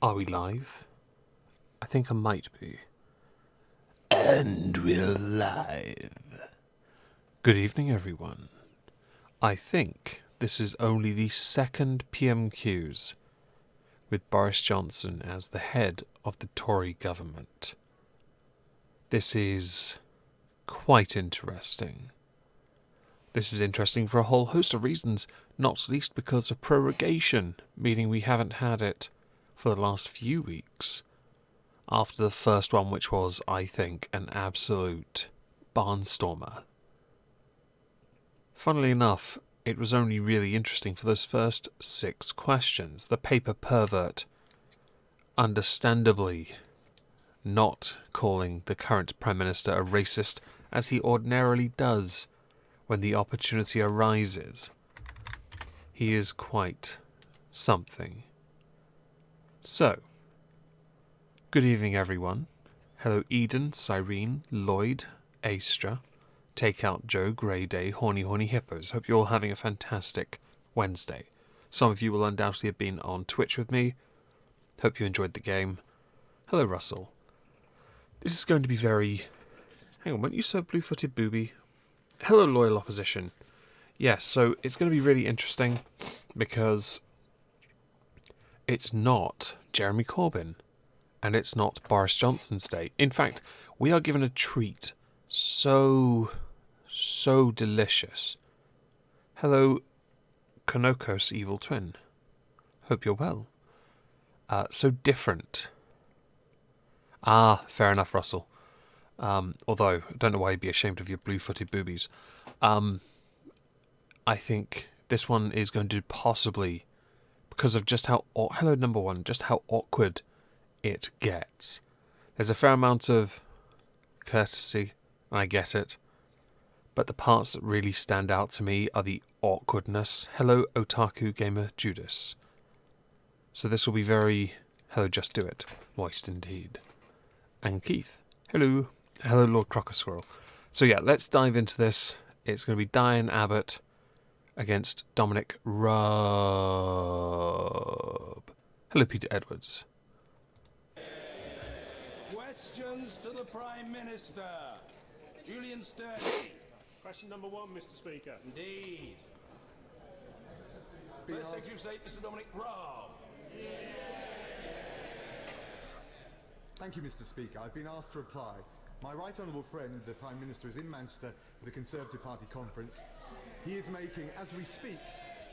Are we live? I think I might be. And we're live. Good evening, everyone. I think this is only the second PMQs with Boris Johnson as the head of the Tory government. This is quite interesting. This is interesting for a whole host of reasons, not least because of prorogation, meaning we haven't had it for the last few weeks. After the first one, which was, I think, an absolute barnstormer. Funnily enough, it was only really interesting for those first 6 questions. The paper pervert, understandably, not calling the current Prime Minister a racist, as he ordinarily does when the opportunity arises. He is quite something. So, good evening, everyone. Hello, Eden, Cyrene, Lloyd, Astra, Takeout Joe, Grey Day, Horny Hippos. Hope you're all having a fantastic Wednesday. Some of you will undoubtedly have been on Twitch with me. Hope you enjoyed the game. Hello, Russell. This is going to be very... Hang on, weren't you so blue-footed booby? Hello, loyal opposition. Yes, so it's going to be really interesting because it's not Jeremy Corbyn and it's not Boris Johnson's day. In fact, we are given a treat so delicious. Hello, Konokos evil twin. Hope you're well. So different. Ah, fair enough, Russell. Although, I don't know why you'd be ashamed of your blue-footed boobies. I think this one is going to possibly, because of just how... hello, number one. Just how awkward it gets. There's a fair amount of courtesy, and I get it. But the parts that really stand out to me are the awkwardness. Hello, Otaku Gamer Judas. So this will be very... Hello, Just Do It. Moist indeed. And Keith. Hello. Hello, Lord Crocker Squirrel. So yeah, let's dive into this. It's going to be DIANE Abbott against Dominic Raab. Hello, Peter Edwards. Questions to the Prime Minister. Julian Stern. Question number 1, Mr. Speaker. Indeed. First Secretary of State, Mr. Dominic Raab. Thank you, Mr. Speaker. I've been asked to reply. My right honourable friend, the Prime Minister, is in Manchester for the Conservative Party conference. He is making, as we speak,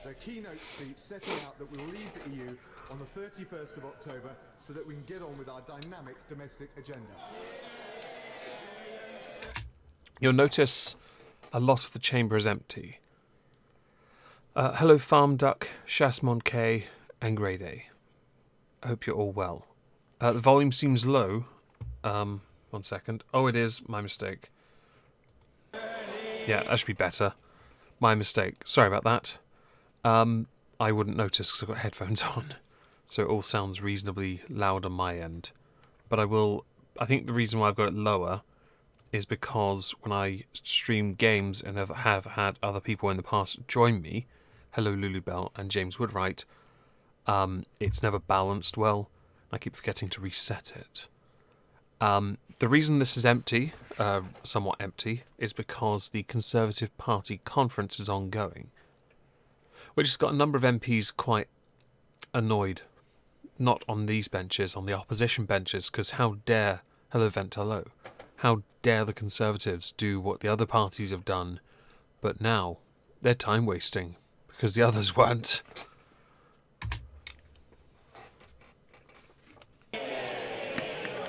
the keynote speech setting out that we'll leave the EU on the 31st of October so that we can get on with our dynamic domestic agenda. You'll notice a lot of the chamber is empty. Hello, Farm Duck, Chasmond K, and Grey Day. I hope you're all well. The volume seems low. 1 second. Oh, it is. My mistake. Yeah, that should be better. My mistake. Sorry about that. I wouldn't notice because I've got headphones on. So it all sounds reasonably loud on my end. But I think the reason why I've got it lower is because when I stream games and have had other people in the past join me, hello Lulu Bell and James Woodwright, it's never balanced well. I keep forgetting to reset it. The reason this is empty, somewhat empty, is because the Conservative Party conference is ongoing, which has got a number of MPs quite annoyed. Not on these benches, on the opposition benches, because how dare, hello Ventello, how dare the Conservatives do what the other parties have done, but now they're time wasting, because the others weren't.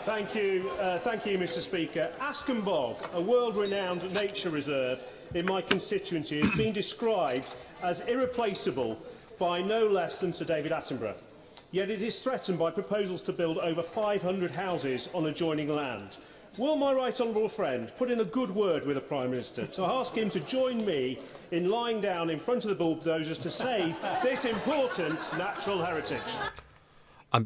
Thank you, Mr. Speaker. Askham Bog, a world-renowned nature reserve in my constituency, has been described as irreplaceable by no less than Sir David Attenborough. Yet it is threatened by proposals to build over 500 houses on adjoining land. Will my right honourable friend put in a good word with the Prime Minister to ask him to join me in lying down in front of the bulldozers to save this important natural heritage?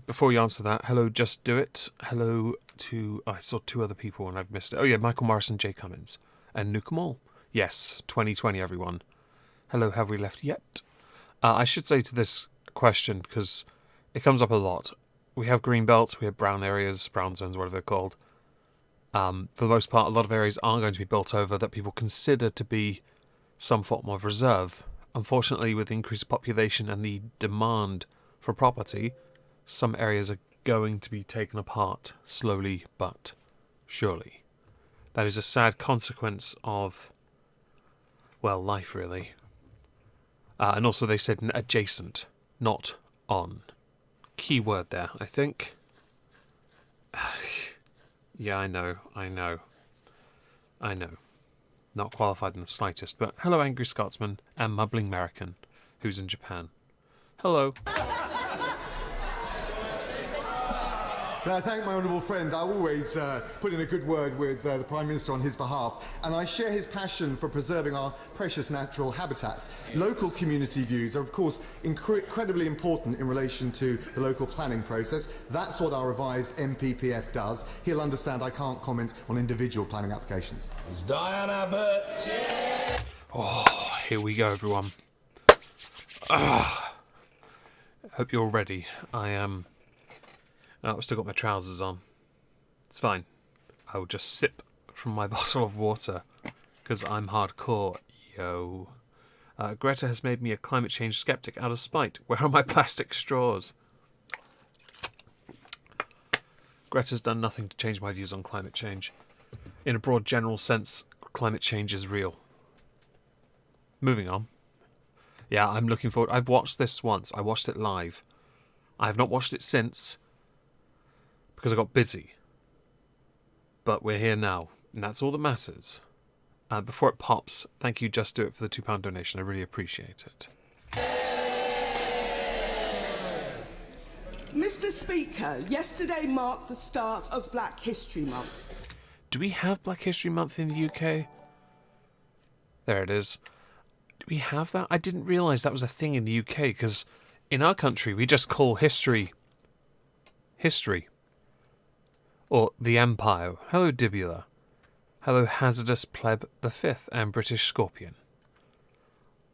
Before you answer that, hello, Just Do It. Hello to... I saw 2 other people and I've missed it. Oh yeah, Michael Morrison, Jay Cummins. And Nuke 'em all. Yes, 2020, everyone. Hello, have we left yet? I should say to this question because it comes up a lot. We have green belts, we have brown areas, brown zones, whatever they're called. For the most part, a lot of areas are going to be built over that people consider to be some form of reserve. Unfortunately, with increased population and the demand for property, some areas are going to be taken apart slowly but surely. That is a sad consequence of, well, life really. And also they said adjacent, not on. Key word there, I think. Yeah, I know. Not qualified in the slightest, but hello Angry Scotsman and Mumbling American, who's in Japan. Hello. Can I thank my honourable friend? I always put in a good word with the Prime Minister on his behalf, and I share his passion for preserving our precious natural habitats. Local community views are, of course, incredibly important in relation to the local planning process. That's what our revised MPPF does. He'll understand I can't comment on individual planning applications. It's DIANE ABBOT. Oh, here we go, everyone. Hope you're ready. I am... I've still got my trousers on. It's fine. I will just sip from my bottle of water because I'm hardcore, yo. Greta has made me a climate change skeptic out of spite. Where are my plastic straws? Greta's done nothing to change my views on climate change. In a broad general sense, climate change is real. Moving on. Yeah, I'm looking forward. I've watched this once. I watched it live. I have not watched it since, because I got busy. But we're here now, and that's all that matters. Before it pops, thank you, Just Do It, for the £2 donation. I really appreciate it. Mr. Speaker, yesterday marked the start of Black History Month. Do we have Black History Month in the UK? There it is. Do we have that? I didn't realise that was a thing in the UK, because in our country we just call history... Or the Empire. Hello, Dibula. Hello, Hazardous Pleb the Fifth and British Scorpion.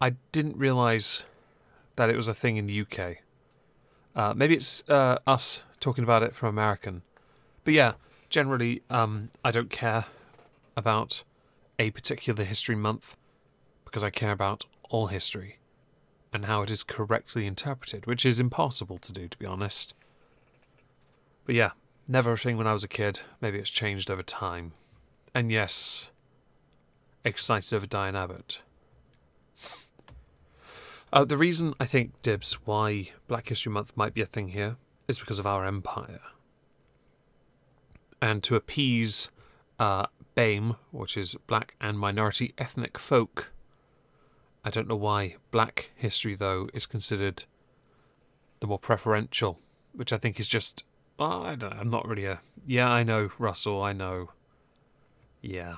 I didn't realise that it was a thing in the UK. Maybe it's us talking about it from American. But yeah, generally, I don't care about a particular history month because I care about all history and how it is correctly interpreted, which is impossible to do, to be honest. But yeah. Never a thing when I was a kid. Maybe it's changed over time. And yes, excited over DIANE ABBOT. The reason I think, Dibs, why Black History Month might be a thing here is because of our empire. And to appease BAME, which is Black and Minority Ethnic Folk, I don't know why Black history, though, is considered the more preferential, which I think is just... I don't know, I'm not really a... Yeah, I know, Russell, I know. Yeah.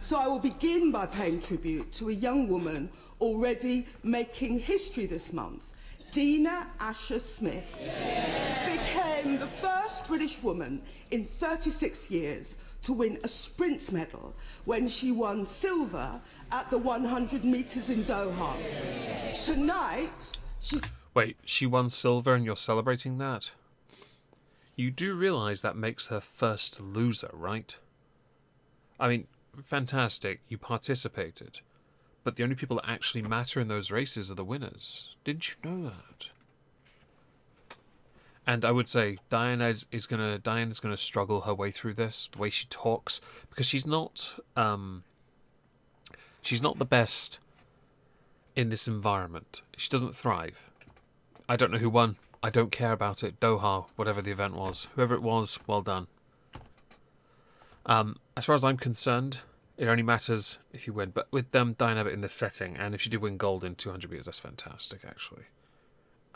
So I will begin by paying tribute to a young woman already making history this month. Dina Asher Smith became the first British woman in 36 years to win a sprint medal when she won silver at the 100 metres in Doha. Tonight, she... Wait, she won silver and you're celebrating that? You do realise that makes her first loser, right? I mean, fantastic, you participated. But the only people that actually matter in those races are the winners. Didn't you know that? And I would say DIANE is gonna struggle her way through this, the way she talks, because she's not the best in this environment. She doesn't thrive. I don't know who won. I don't care about it. Doha, whatever the event was. Whoever it was, well done. As far as I'm concerned, it only matters if you win. But with them, DIANE ABBOT in this setting, and if she did win gold in 200 meters, that's fantastic, actually.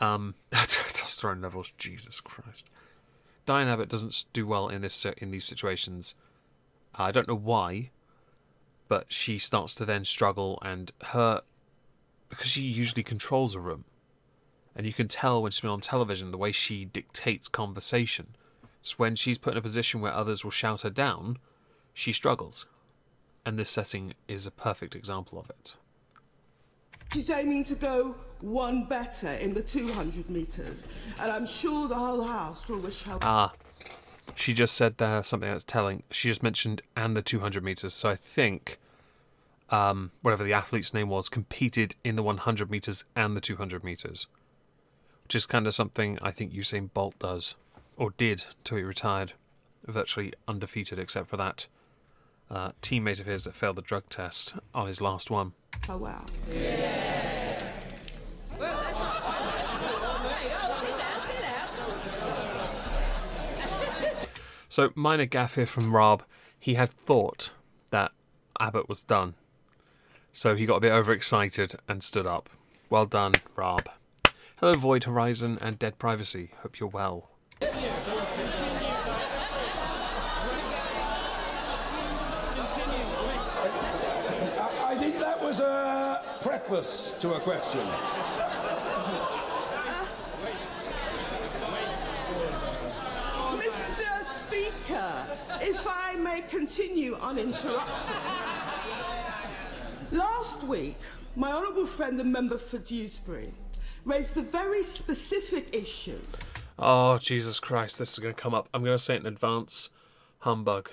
Testosterone levels, Jesus Christ. DIANE ABBOT doesn't do well in these situations. I don't know why, but she starts to then struggle, and because she usually controls a room. And you can tell when she's been on television the way she dictates conversation. So when she's put in a position where others will shout her down, she struggles. And this setting is a perfect example of it. She's aiming to go one better in the 200 metres, and I'm sure the whole House will wish her... Ah, she just said there something that's telling. She just mentioned and the 200 metres, so I think whatever the athlete's name was competed in the 100 metres and the 200 metres, which is kind of something I think Usain Bolt does, or did till he retired, virtually undefeated except for that teammate of his that failed the drug test on his last one. Oh, wow. So, minor gaffe here from Rob. He had thought that Abbott was done. So he got a bit overexcited and stood up. Well done, Rob. Hello, Void Horizon and Dead Privacy. Hope you're well. I think that was a preface to a question. Mr. Speaker, if I may continue uninterrupted. Last week, my honourable friend, the member for Dewsbury, raised the very specific issue. Oh, Jesus Christ, this is going to come up. I'm going to say it in advance. Humbug.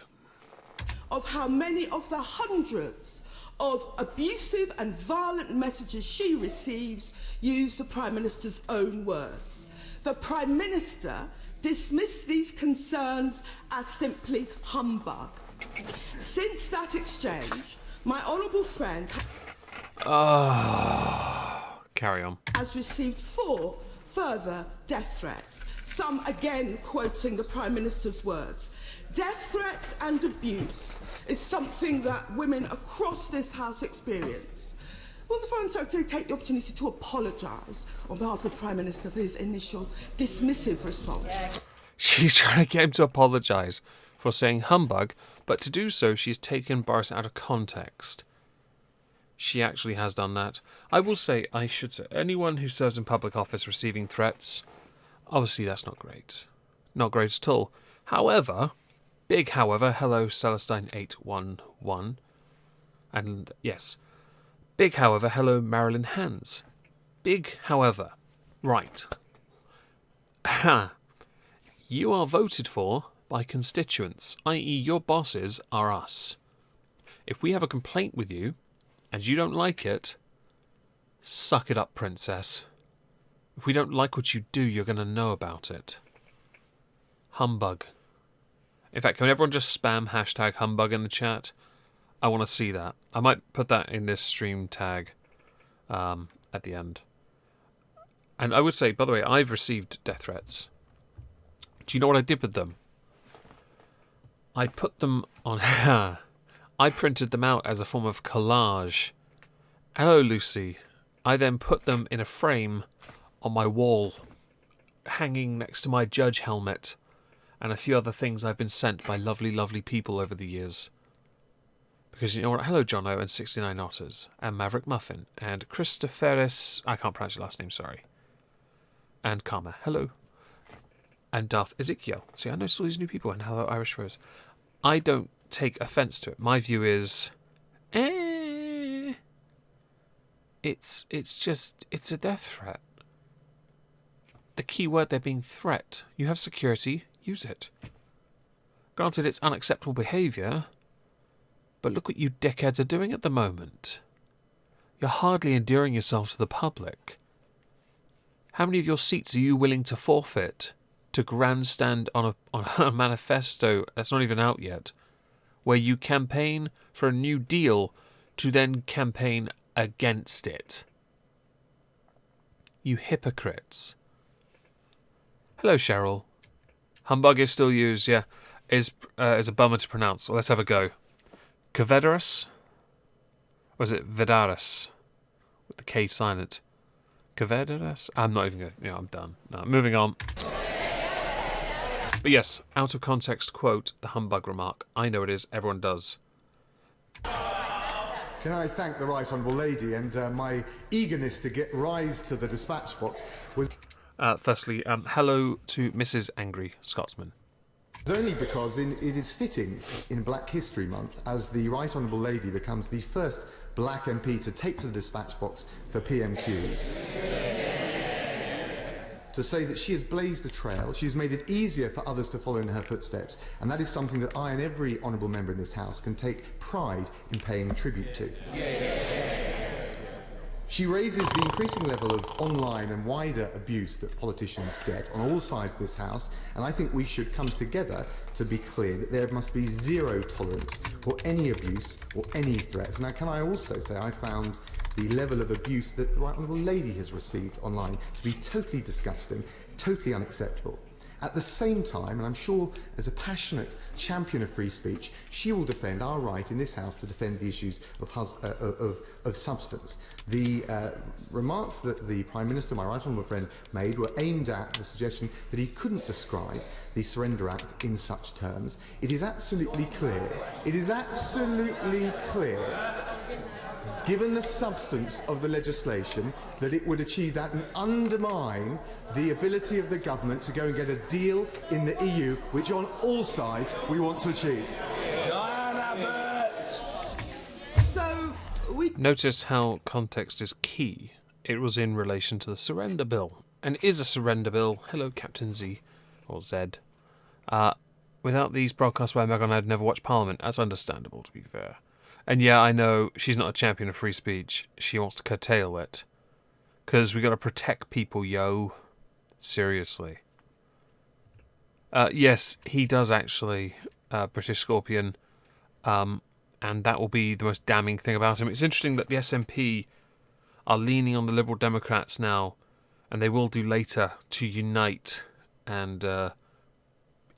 Of how many of the hundreds of abusive and violent messages she receives use the Prime Minister's own words. The Prime Minister dismissed these concerns as simply humbug. Since that exchange, my honourable friend Carry on. has received 4 further death threats, some again quoting the Prime Minister's words. Death threats and abuse is something that women across this House experience. Will the Foreign Secretary take the opportunity to apologise on behalf of the Prime Minister for his initial dismissive response? She's trying to get him to apologise for saying humbug, but to do so she's taken Boris out of context. She actually has done that. I will say, I should say, anyone who serves in public office receiving threats, obviously that's not great. Not great at all. However, big however, hello Celestine811, and yes, big however, hello Marilyn Hands. Big however, right. You are voted for by constituents, i.e. your bosses are us. If we have a complaint with you, and you don't like it, suck it up, princess. If we don't like what you do, you're going to know about it. Humbug. In fact, can everyone just spam hashtag humbug in the chat? I want to see that. I might put that in this stream tag at the end. And I would say, by the way, I've received death threats. Do you know what I did with them? I put them on... I printed them out as a form of collage. Hello, Lucy. I then put them in a frame on my wall, hanging next to my judge helmet, and a few other things I've been sent by lovely, lovely people over the years. Because you know what? Hello, Jono, and 69 Otters, and Maverick Muffin, and Christopheris... I can't pronounce your last name, sorry. And Karma. Hello. And Darth Ezekiel. See, I noticed all these new people, and hello, Irish Rose. I don't take offence to it. My view is, it's a death threat. The key word there being threat. You have security, use it. Granted, it's unacceptable behaviour, but look what you dickheads are doing at the moment. You're hardly endearing yourself to the public. How many of your seats are you willing to forfeit to grandstand on a manifesto that's not even out yet, where you campaign for a new deal to then campaign against it? You hypocrites. Hello, Cheryl. Humbug is still used, yeah. Is a bummer to pronounce. Well, let's have a go. Kvedorus? Or is it Vedaris? With the K silent. Kvedorus? I'm not even going to... I'm done. No, moving on. But yes, out of context quote, the humbug remark. I know it is, everyone does. Can I thank the Right Honourable Lady, and my eagerness to rise to the dispatch box was... Firstly, hello to Mrs. Angry Scotsman. only because it is fitting in Black History Month as the Right Honourable Lady becomes the first black MP to take to the dispatch box for PMQs. To say that she has blazed a trail, she's made it easier for others to follow in her footsteps, and that is something that I and every honourable member in this House can take pride in paying tribute to. She raises the increasing level of online and wider abuse that politicians get on all sides of this House, and I think we should come together to be clear that there must be zero tolerance for any abuse or any threats. Now, can I also say I found the level of abuse that the Right Honourable Lady has received online to be totally disgusting, totally unacceptable. At the same time, and I'm sure as a passionate champion of free speech, she will defend our right in this House to defend the issues of substance. The remarks that the Prime Minister, my right honourable friend, made were aimed at the suggestion that he couldn't describe the Surrender Act in such terms. It is absolutely clear, given the substance of the legislation, that it would achieve that and undermine the ability of the government to go and get a deal in the EU, which on all sides we want to achieve. DIANE ABBOT! So we Notice how context is key. It was in relation to the surrender bill, and is a surrender bill. Hello, Captain Z, or Z. Without these broadcasts by Omegon, I'd never watch Parliament. That's understandable, to be fair. And yeah, I know she's not a champion of free speech. She wants to curtail it. Because we got to protect people, yo. Seriously. Yes, he does actually, British Scorpion. And that will be the most damning thing about him. It's interesting that the SNP are leaning on the Liberal Democrats now, and they will do later, to unite and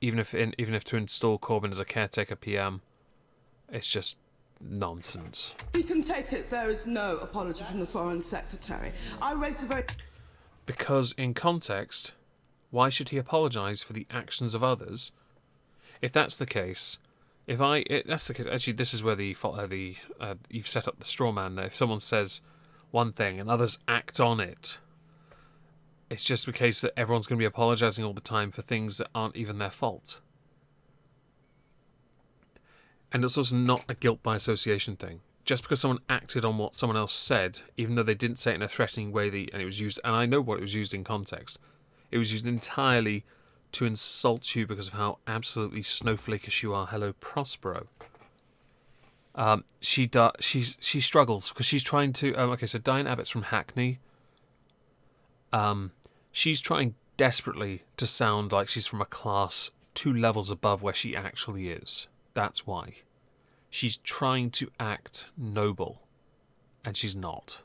even if to install Corbyn as a caretaker PM. It's just nonsense. we can take it there is no apology from the Foreign Secretary. I raised a very... Because in context, why should he apologise for the actions of others? If that's the case, actually, this is where you've set up the straw man there. If someone says one thing and others act on it, it's just the case that everyone's going to be apologising all the time for things that aren't even their fault. And it's also not a guilt by association thing. Just because someone acted on what someone else said, even though they didn't say it in a threatening way, and it was used, and I know what it was used in context, it was used entirely to insult you because of how absolutely snowflakish you are. Hello, Prospero. She struggles because she's trying to. Okay, so Diane Abbott's from Hackney. She's trying desperately to sound like she's from a class 2 levels above where she actually is. That's why. She's trying to act noble, and she's not.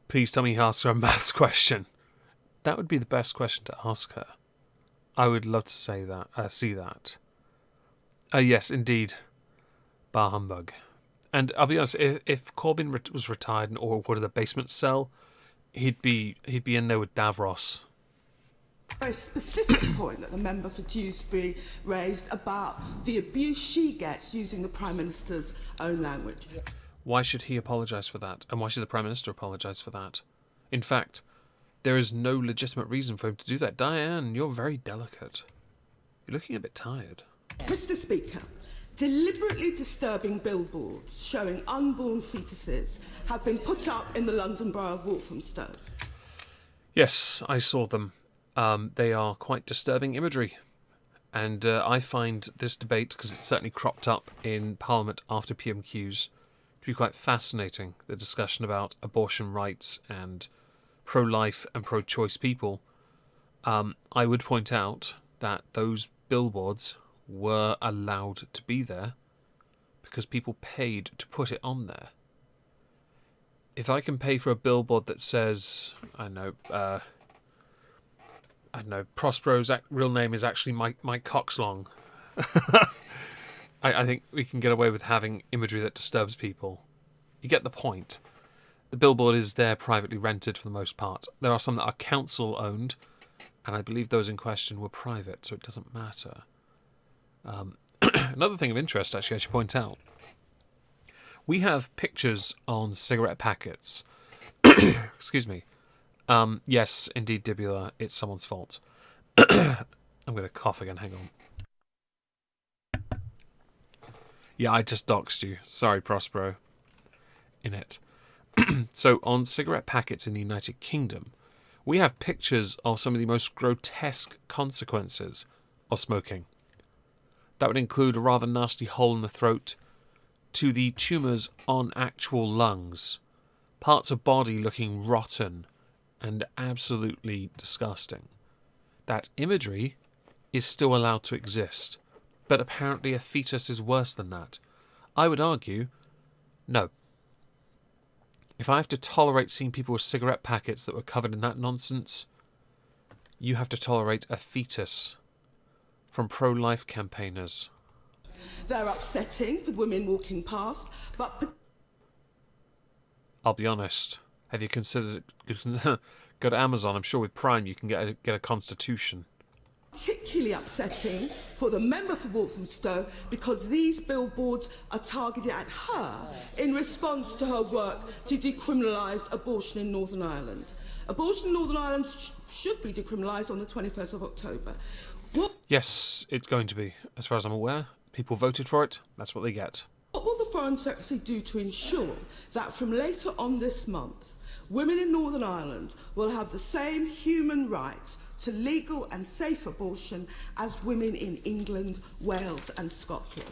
Please tell me he asked her a maths question. That would be the best question to ask her. I would love to see that. Yes, indeed. Bar humbug. And I'll be honest, if Corbyn was retired or recorded a basement cell, he'd be in there with Davros. very specific point that the member for Dewsbury raised about the abuse she gets using the Prime Minister's own language. Why should he apologise for that? And why should the Prime Minister apologise for that? In fact, there is no legitimate reason for him to do that. Diane, you're very delicate. You're looking a bit tired. Mr. Speaker, deliberately disturbing billboards showing unborn fetuses have been put up in the London Borough of Walthamstow. Yes, I saw them. They are quite disturbing imagery. And I find this debate, because it certainly cropped up in Parliament after PMQs, to be quite fascinating. The discussion about abortion rights and pro-life and pro-choice people. I would point out that those billboards were allowed to be there because people paid to put it on there. If I can pay for a billboard that says, I don't know, Prospero's real name is actually Mike Coxlong, I think we can get away with having imagery that disturbs people. You get the point. The billboard is there privately rented for the most part. There are some that are council-owned, and I believe those in question were private, so it doesn't matter. Another thing of interest, actually, I should point out. We have pictures on cigarette packets. Excuse me. Yes, indeed, Dibula, it's someone's fault. I'm going to cough again, hang on. Yeah, I just doxed you. Sorry, Prospero. In it. So, on cigarette packets in the United Kingdom, we have pictures of some of the most grotesque consequences of smoking. That would include a rather nasty hole in the throat, to the tumours on actual lungs, parts of body looking rotten and absolutely disgusting. That imagery is still allowed to exist, but apparently a fetus is worse than that. I would argue, no. If I have to tolerate seeing people with cigarette packets that were covered in that nonsense, you have to tolerate a fetus from pro-life campaigners. They're upsetting for women walking past, but I'll be honest. Have you considered go to Amazon? I'm sure with Prime you can get a Constitution. particularly upsetting for the member for Walthamstow because these billboards are targeted at her in response to her work to decriminalise abortion in Northern Ireland. Abortion in Northern Ireland should be decriminalised on the 21st of October. Yes, it's going to be. As far as I'm aware, people voted for it. That's what they get. What will the Foreign Secretary do to ensure that from later on this month, women in Northern Ireland will have the same human rights to legal and safe abortion as women in England, Wales and Scotland?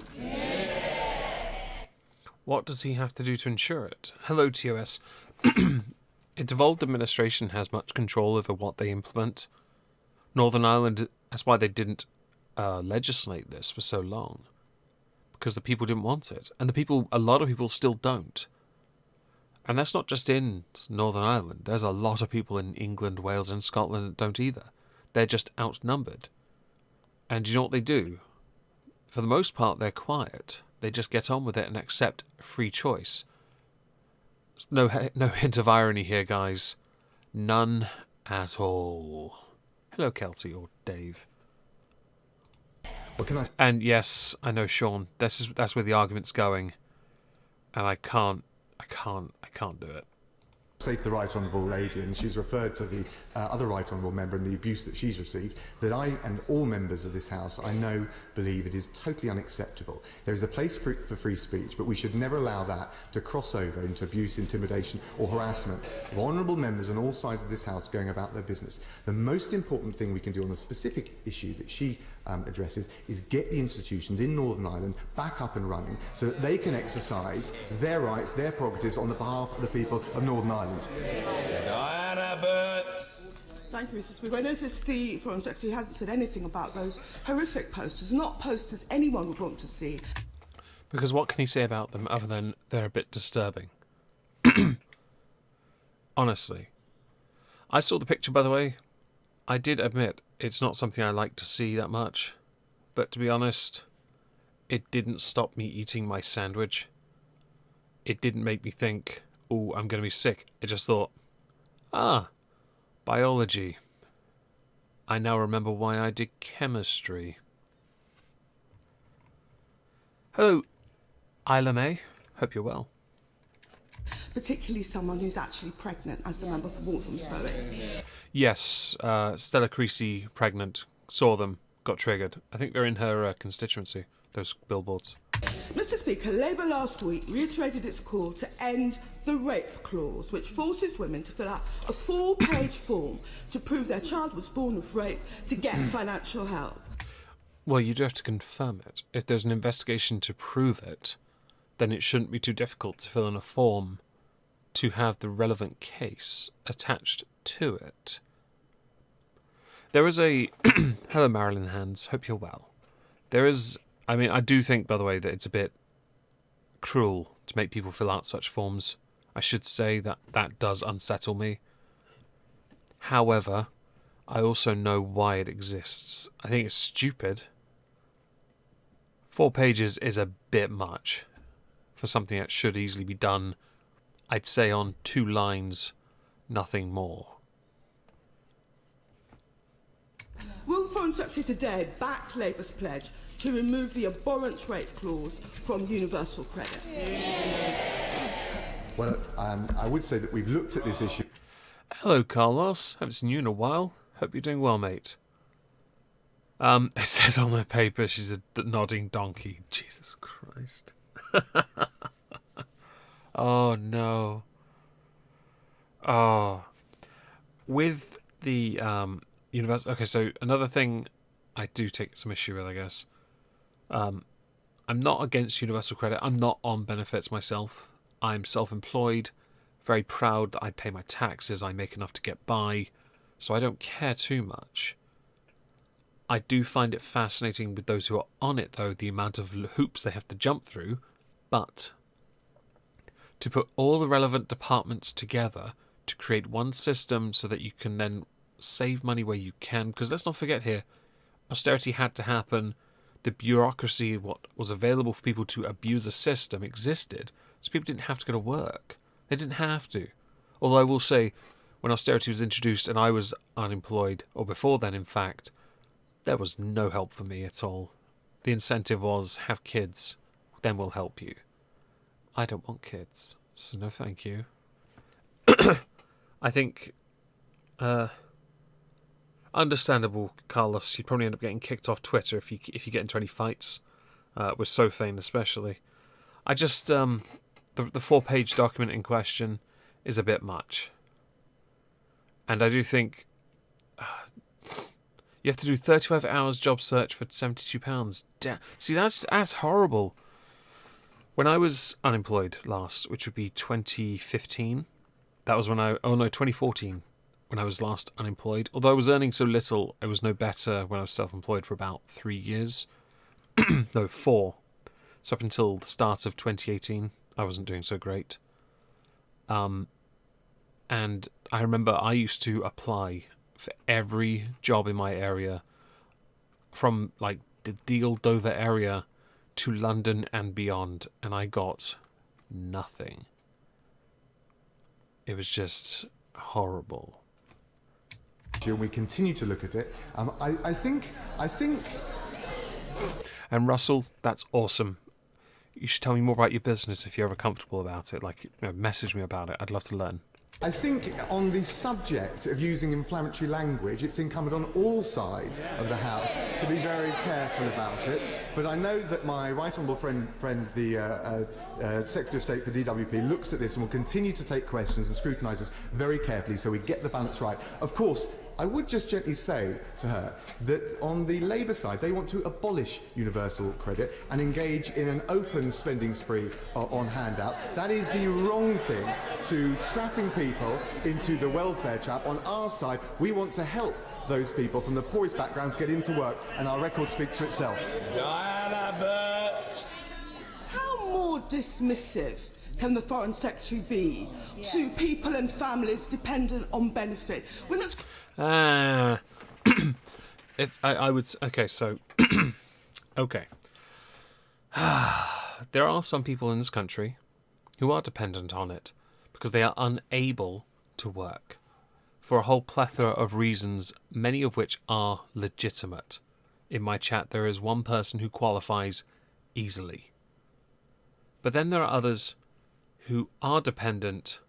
What does he have to do to ensure it? Hello, TOS. A devolved administration has much control over what they implement. Northern Ireland, that's why they didn't legislate this for so long. Because the people didn't want it. And a lot of people still don't. And that's not just in Northern Ireland. There's a lot of people in England, Wales and Scotland that don't either. They're just outnumbered. And do you know what they do? For the most part, they're quiet. They just get on with it and accept free choice. No hint of irony here, guys. None at all. Hello, Kelty or Dave. What can I... And yes, I know, Sean. That's where the argument's going, and I can't do it. say to the Right Honourable Lady, and she's referred to the other Right Honourable Member and the abuse that she's received, that I and all members of this House, I know, believe it is totally unacceptable. There is a place for free speech, but we should never allow that to cross over into abuse, intimidation or harassment of honourable members on all sides of this House going about their business. The most important thing we can do on the specific issue that she addresses is get the institutions in Northern Ireland back up and running so that they can exercise their rights, their prerogatives on the behalf of the people of Northern Ireland. Diane Abbott. Thank you, Mr. Speaker. I noticed the Foreign Secretary hasn't said anything about those horrific posters, not posters anyone would want to see. Because what can he say about them other than they're a bit disturbing? Honestly. I saw the picture, by the way. I did admit it's not something I like to see that much. But to be honest, it didn't stop me eating my sandwich. It didn't make me think, oh, I'm going to be sick. I just thought, biology. I now remember why I did chemistry. Hello, Isla May. Hope you're well. Particularly someone who's actually pregnant, as the member for Walthamstow is. Yes, Stella Creasy, pregnant. Saw them, got triggered. I think they're in her constituency, those billboards. Mr. Speaker, Labour last week reiterated its call to end the rape clause, which forces women to fill out a 4-page form to prove their child was born with rape to get financial help. Well, you do have to confirm it. If there's an investigation to prove it, then it shouldn't be too difficult to fill in a form to have the relevant case attached to it. There is a... Hello, Marilyn Hands. Hope you're well. There is... I mean, I do think, by the way, that it's a bit cruel to make people fill out such forms. I should say that that does unsettle me. However, I also know why it exists. I think it's stupid. 4 pages is a bit much for something that should easily be done, I'd say, on 2 lines, nothing more. Will the Foreign Secretary today back Labour's pledge to remove the abhorrent rape clause from universal credit? Well, I would say that we've looked at this issue. Hello, Carlos. Haven't seen you in a while. Hope you're doing well, mate. It says on the paper she's a nodding donkey. Jesus Christ. Oh, no. Oh. With the universal... Okay, so another thing I do take some issue with, I guess. I'm not against universal credit. I'm not on benefits myself. I'm self-employed, very proud that I pay my taxes. I make enough to get by, so I don't care too much. I do find it fascinating with those who are on it, though, the amount of hoops they have to jump through. But to put all the relevant departments together to create one system so that you can then save money where you can, because let's not forget here, austerity had to happen. The bureaucracy, what was available for people to abuse a system, existed, so people didn't have to go to work. They didn't have to. Although I will say, when austerity was introduced and I was unemployed, or before then in fact, there was no help for me at all. The incentive was, have kids, then we'll help you. I don't want kids, so no thank you. I think, understandable, Carlos. You'd probably end up getting kicked off Twitter if you get into any fights, with Sophane especially. I just, the 4-page document in question is a bit much. And I do think you have to do 35 hours job search for £72. See, that's horrible. When I was unemployed last, which would be 2015, that was when 2014, when I was last unemployed. Although I was earning so little, it was no better when I was self-employed for about 3 years. No, 4. So up until the start of 2018, I wasn't doing so great. And I remember I used to apply for every job in my area, from like the Deal Dover area to London and beyond, and I got nothing. It was just horrible. And we continue to look at it. I think. And Russell, that's awesome. You should tell me more about your business if you're ever comfortable about it. Like, message me about it. I'd love to learn. I think on the subject of using inflammatory language, it's incumbent on all sides of the House to be very careful about it. But I know that my right honourable friend the Secretary of State for DWP, looks at this and will continue to take questions and scrutinise us very carefully so we get the balance right. Of course, I would just gently say to her that on the Labour side, they want to abolish universal credit and engage in an open spending spree on handouts. That is the wrong thing, to trapping people into the welfare trap. On our side, we want to help those people from the poorest backgrounds get into work, and our record speaks for itself. DIANE, ABBOT! How more dismissive can the Foreign Secretary be to people and families dependent on benefit? When it's I would... Okay, so... okay. There are some people in this country who are dependent on it because they are unable to work for a whole plethora of reasons, many of which are legitimate. In my chat, there is one person who qualifies easily. But then there are others who are dependent,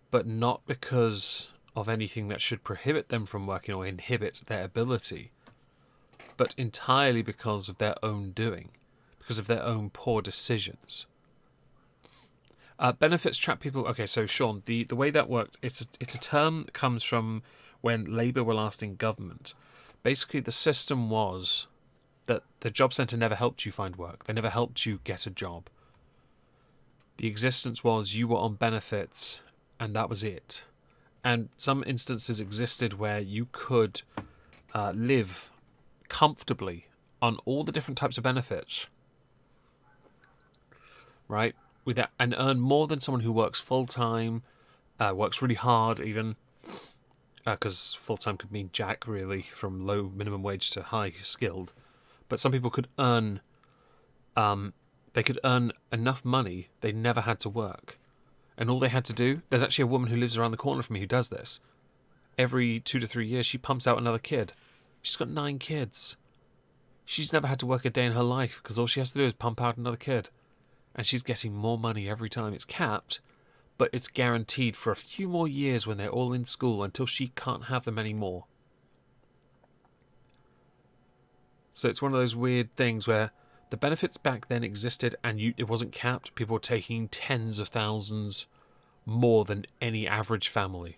but not because of anything that should prohibit them from working or inhibit their ability, but entirely because of their own doing, because of their own poor decisions. Benefits trap people. Okay, so Sean, the way that worked, it's a term that comes from when Labour were last in government. Basically, the system was that the job centre never helped you find work. They never helped you get a job. The existence was you were on benefits, and that was it. And some instances existed where you could live comfortably on all the different types of benefits, right? With that, and earn more than someone who works full-time, works really hard even, because full-time could mean jack, really, from low minimum wage to high skilled. But some people could earn, they could earn enough money, they never had to work. And all they had to do, there's actually a woman who lives around the corner from me who does this. Every 2 to 3 years, she pumps out another kid. She's got 9 kids. She's never had to work a day in her life because all she has to do is pump out another kid. And she's getting more money every time. It's capped, but it's guaranteed for a few more years when they're all in school until she can't have them anymore. So it's one of those weird things where The benefits back then existed, and it wasn't capped. People were taking tens of thousands more than any average family.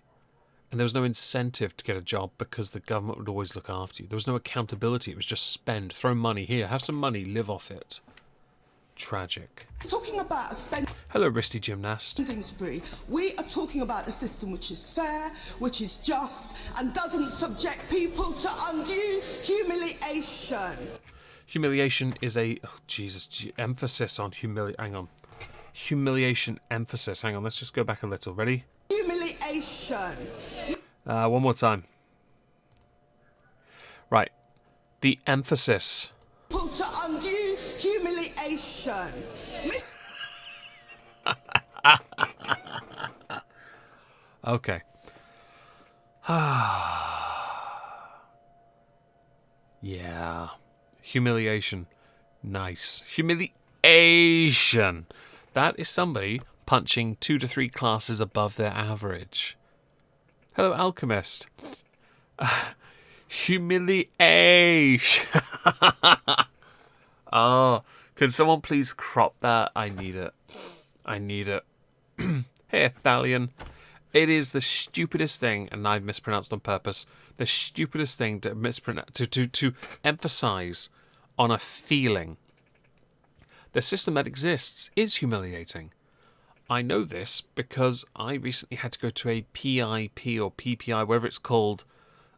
And there was no incentive to get a job because the government would always look after you. There was no accountability. It was just spend, throw money here, have some money, live off it. Tragic. Talking about a spending Hello, wristy gymnast. spree, we are talking about a system which is fair, which is just, and doesn't subject people to undue humiliation. Humiliation is a... Oh, Jesus. Emphasis on hang on. Humiliation emphasis. Hang on, let's just go back a little. Ready? Humiliation. One more time. Right. The emphasis. People to undue humiliation. Okay. Yeah. Humiliation. Nice. Humiliation. That is somebody punching 2 to 3 classes above their average. Hello, alchemist. Humiliation. Oh, can someone please crop that? I need it. I need it. Hey, Thalion. It is the stupidest thing, and I've mispronounced on purpose, the stupidest thing to to emphasize on a feeling. The system that exists is humiliating. I know this because I recently had to go to a PIP or PPI, whatever it's called,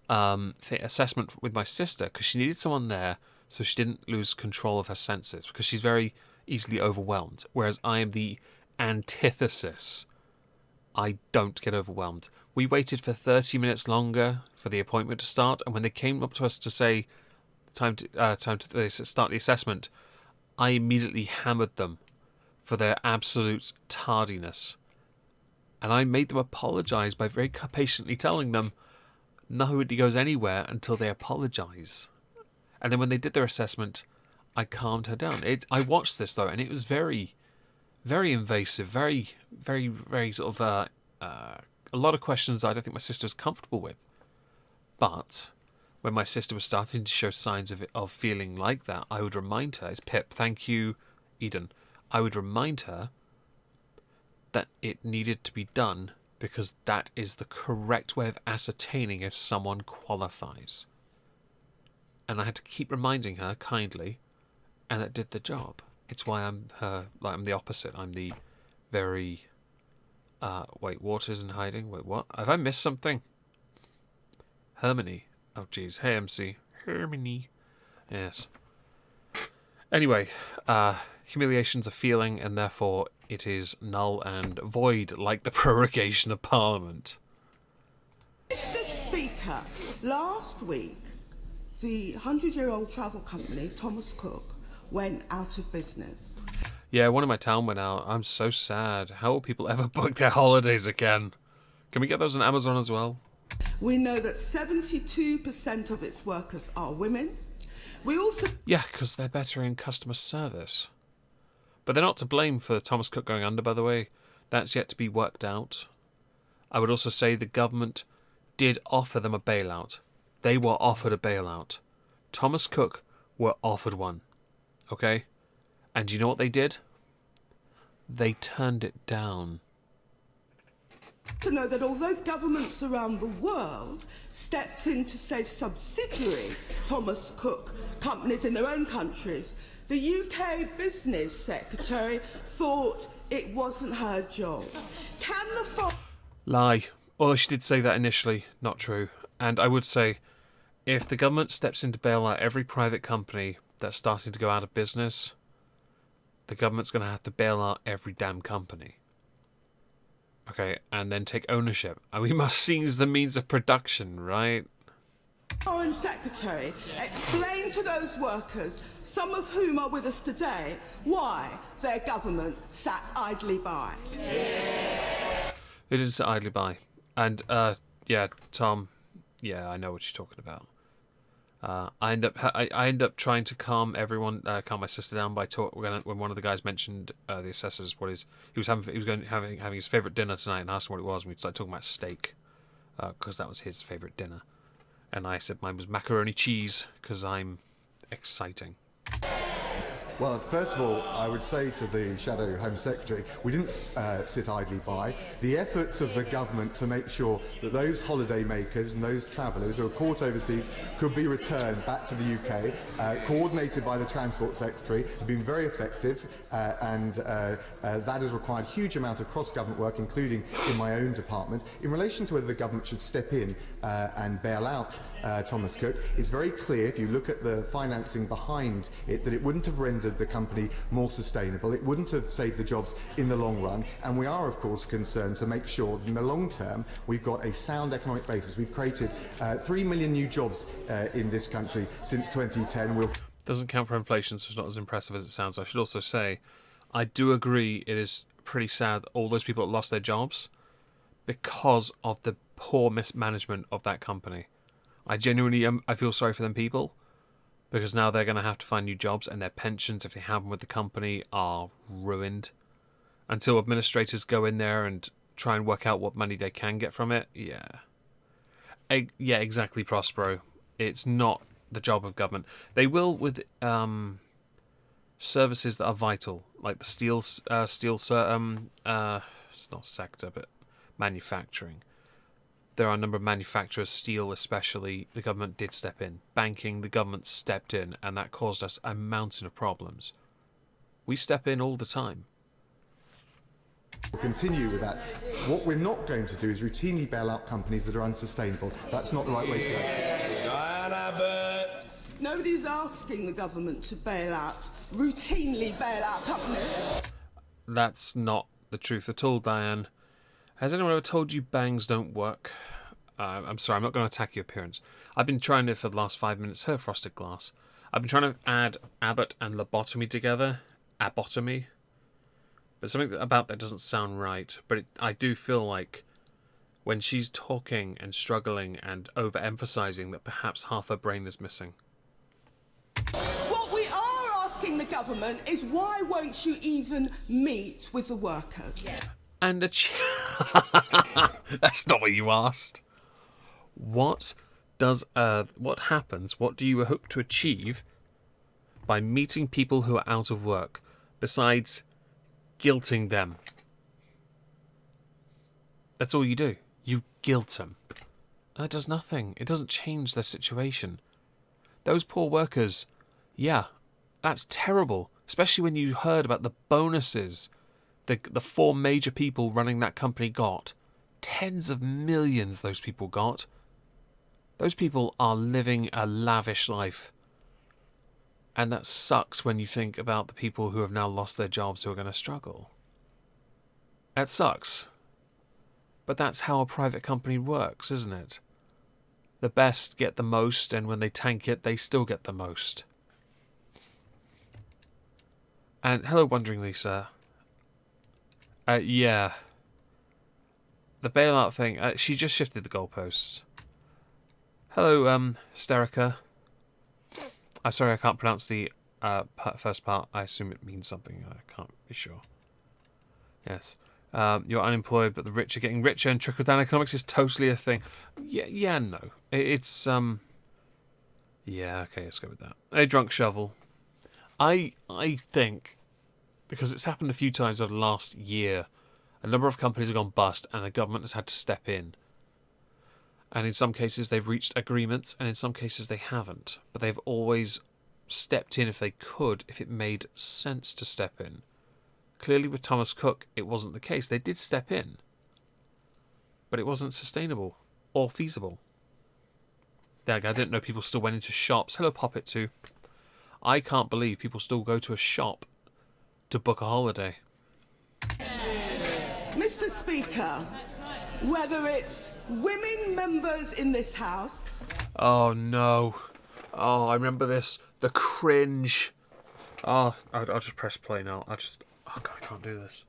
assessment with my sister because she needed someone there so she didn't lose control of her senses because she's very easily overwhelmed, whereas I am the antithesis. I don't get overwhelmed. We waited for 30 minutes longer for the appointment to start, and when they came up to us to say time to start the assessment, I immediately hammered them for their absolute tardiness. And I made them apologise by very patiently telling them nobody goes anywhere until they apologise. And then when they did their assessment, I calmed her down. I watched this, though, and it was very, very invasive, very, very, very sort of a lot of questions I don't think my sister was comfortable with. But when my sister was starting to show signs of feeling like that, I would remind her, it's Pip, thank you, Eden. I would remind her that it needed to be done because that is the correct way of ascertaining if someone qualifies. And I had to keep reminding her kindly, and that did the job. It's why I'm the opposite. I'm the very... wait, Waters in hiding? Wait, what? Have I missed something? Hermione. Oh, jeez. Hey, MC. Hermione. Yes. Anyway, humiliation's a feeling, and therefore it is null and void, like the prorogation of Parliament. Mr. Speaker, last week, the 100-year-old travel company, Thomas Cook, went out of business. Yeah, one in my town went out. I'm so sad. How will people ever book their holidays again? Can we get those on Amazon as well? We know that 72% of its workers are women. We also... Yeah, because they're better in customer service. But they're not to blame for Thomas Cook going under, by the way. That's yet to be worked out. I would also say the government did offer them a bailout. They were offered a bailout. Thomas Cook were offered one. Okay? And you know what they did? They turned it down. To know that although governments around the world stepped in to save subsidiary Thomas Cook companies in their own countries, the UK Business Secretary thought it wasn't her job. Can the... Lie. Although she did say that initially. Not true. And I would say, if the government steps in to bail out every private company that's starting to go out of business, the government's going to have to bail out every damn company. Okay, and then take ownership. And we must seize the means of production, right? Foreign Secretary explain to those workers, some of whom are with us today, why their government sat idly by. It is idly by. And, yeah, Tom, yeah, I know what you're talking about. I end up trying to calm everyone, calm my sister down by when one of the guys mentioned the assessors. He was having his favourite dinner tonight, and asked him what it was, and we started talking about steak because that was his favourite dinner. And I said mine was macaroni cheese because I'm exciting. Well, first of all, I would say to the Shadow Home Secretary, we didn't sit idly by. The efforts of the government to make sure that those holiday makers and those travellers who are caught overseas could be returned back to the UK, coordinated by the Transport Secretary, have been very effective, and that has required a huge amount of cross-government work, including in my own department. In relation to whether the government should step in and bail out Thomas Cook, it's very clear, if you look at the financing behind it, that it wouldn't have rendered the company more sustainable. It wouldn't have saved the jobs in the long run, and we are of course concerned to make sure that in the long term we've got a sound economic basis. We've created 3 million new jobs in this country since 2010. Doesn't count for inflation, so it's not as impressive as it sounds. I should also say, I do agree it is pretty sad that all those people that lost their jobs because of the poor mismanagement of that company. I genuinely I feel sorry for them people, because now they're going to have to find new jobs, and their pensions, if they have them with the company, are ruined. Until administrators go in there and try and work out what money they can get from it, yeah. Yeah, exactly, Prospero. It's not the job of government. They will with services that are vital, like the steel it's not sector, but manufacturing. There are a number of manufacturers, steel especially, the government did step in. Banking, the government stepped in, and that caused us a mountain of problems. We step in all the time. We'll continue with that. What we're not going to do is routinely bail out companies that are unsustainable. That's not the right way to go. DIANE, ABBOT. Nobody's asking the government to routinely bail out companies. That's not the truth at all, Diane. Has anyone ever told you bangs don't work? I'm sorry, I'm not going to attack your appearance. I've been trying it for the last 5 minutes. Her frosted glass. I've been trying to add abbot and lobotomy together. Abbotomy. But something about that doesn't sound right. But I do feel like when she's talking and struggling and overemphasizing that perhaps half her brain is missing. What we are asking the government is, why won't you even meet with the workers? Yeah. And that's not what you asked. What happens? What do you hope to achieve by meeting people who are out of work, besides guilting them? That's all you do. You guilt them. That does nothing. It doesn't change their situation. Those poor workers, yeah, that's terrible. Especially when you heard about the bonuses the 4 major people running that company got. Tens of millions those people got. Those people are living a lavish life. And that sucks when you think about the people who have now lost their jobs who are going to struggle. That sucks. But that's how a private company works, isn't it? The best get the most, and when they tank it, they still get the most. And hello, Wondering Lisa. Yeah. The bailout thing, she just shifted the goalposts. Hello, Sterica. I'm sorry, I can't pronounce the first part. I assume it means something. I can't be sure. Yes. You're unemployed, but the rich are getting richer, and trickle-down economics is totally a thing. Yeah, no. It's, yeah, okay, let's go with that. A drunk shovel. I think, because it's happened a few times over the last year, a number of companies have gone bust, and the government has had to step in. And in some cases they've reached agreements, and in some cases they haven't. But they've always stepped in if they could, if it made sense to step in. Clearly with Thomas Cook, it wasn't the case. They did step in, but it wasn't sustainable or feasible. I didn't know people still went into shops. Hello, Poppet too. I can't believe people still go to a shop to book a holiday. Mr. Speaker, whether it's women members in this House... Oh, no. Oh, I remember this. The cringe. Oh, I'll just press play now. Oh, God, I can't do this.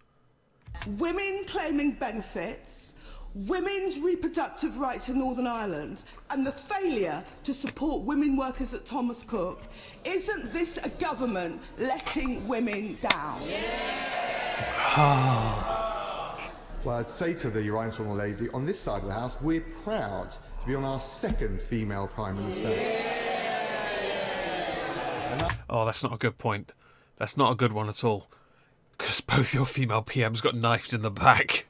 Women claiming benefits, women's reproductive rights in Northern Ireland, and the failure to support women workers at Thomas Cook. Isn't this a government letting women down? Well, I'd say to the Right Honourable Lady, on this side of the House, we're proud to be on our second female Prime Minister. Oh, that's not a good point. That's not a good one at all. Because both your female PMs got knifed in the back.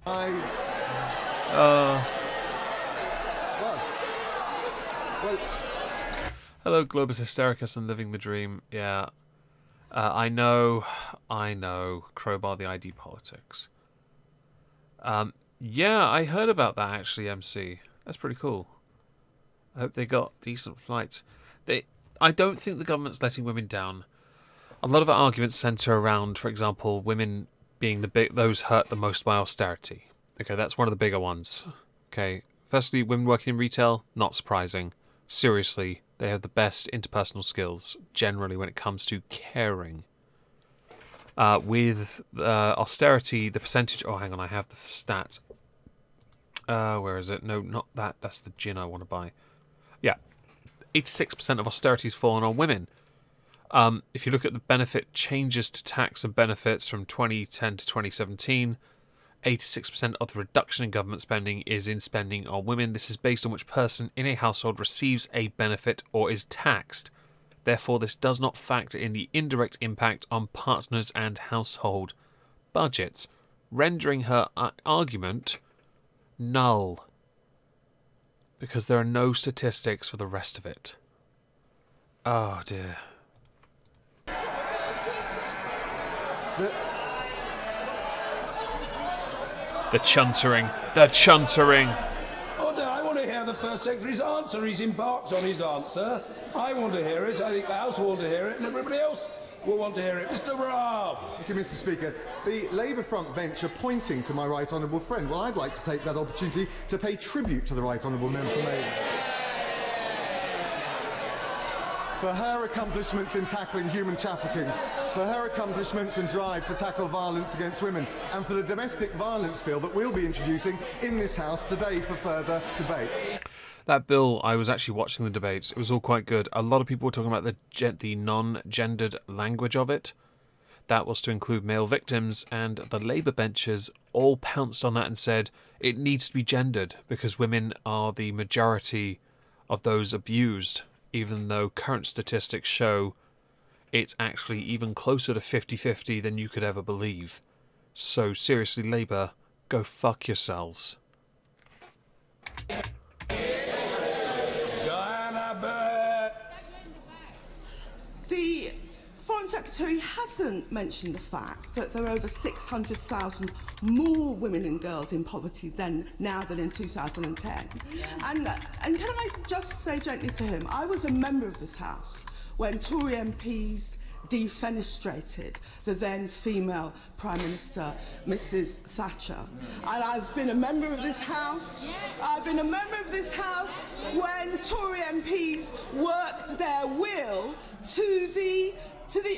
Well, Hello, Globus Hystericus and Living the Dream. Yeah. I know. Crowbar the ID politics. Yeah, I heard about that actually, MC. That's pretty cool. I hope they got decent flights. I don't think the government's letting women down. A lot of our arguments centre around, for example, women being those hurt the most by austerity. Okay, that's one of the bigger ones. Okay, firstly, women working in retail, not surprising. Seriously, they have the best interpersonal skills, generally, when it comes to caring. With austerity, the percentage... Oh, hang on, I have the stat. Where is it? No, not that. That's the gin I want to buy. Yeah. 86% of austerity's fallen on women. If you look at the benefit changes to tax and benefits from 2010 to 2017, 86% of the reduction in government spending is in spending on women. This is based on which person in a household receives a benefit or is taxed. Therefore, this does not factor in the indirect impact on partners and household budgets, rendering her argument null, because there are no statistics for the rest of it. Oh dear. The chuntering. The chuntering. Order, I want to hear the First Secretary's answer. He's embarked on his answer. I want to hear it. I think the House will want to hear it, and everybody else will want to hear it. Mr. Raab. thank you, Mr. Speaker. The Labour front bench are pointing to my right honourable friend. Well, I'd like to take that opportunity to pay tribute to the right honourable member from Labour for her accomplishments in tackling human trafficking, for her accomplishments and drive to tackle violence against women, and for the domestic violence bill that we'll be introducing in this House today for further debate. That bill, I was actually watching the debates. It was all quite good. A lot of people were talking about the non-gendered language of it. That was to include male victims, and the Labour benchers all pounced on that and said it needs to be gendered because women are the majority of those abused, even though current statistics show it's actually even closer to 50-50 than you could ever believe. So seriously, Labour, go fuck yourselves. Diane Abbott. The Foreign Secretary hasn't mentioned the fact that there are over 600,000 more women and girls in poverty now than in 2010. And can I just say gently to him, I was a member of this House when Tory MPs defenestrated the then female Prime Minister, Mrs. Thatcher. And I've been a member of this House. I've been a member of this House when Tory MPs worked their will to the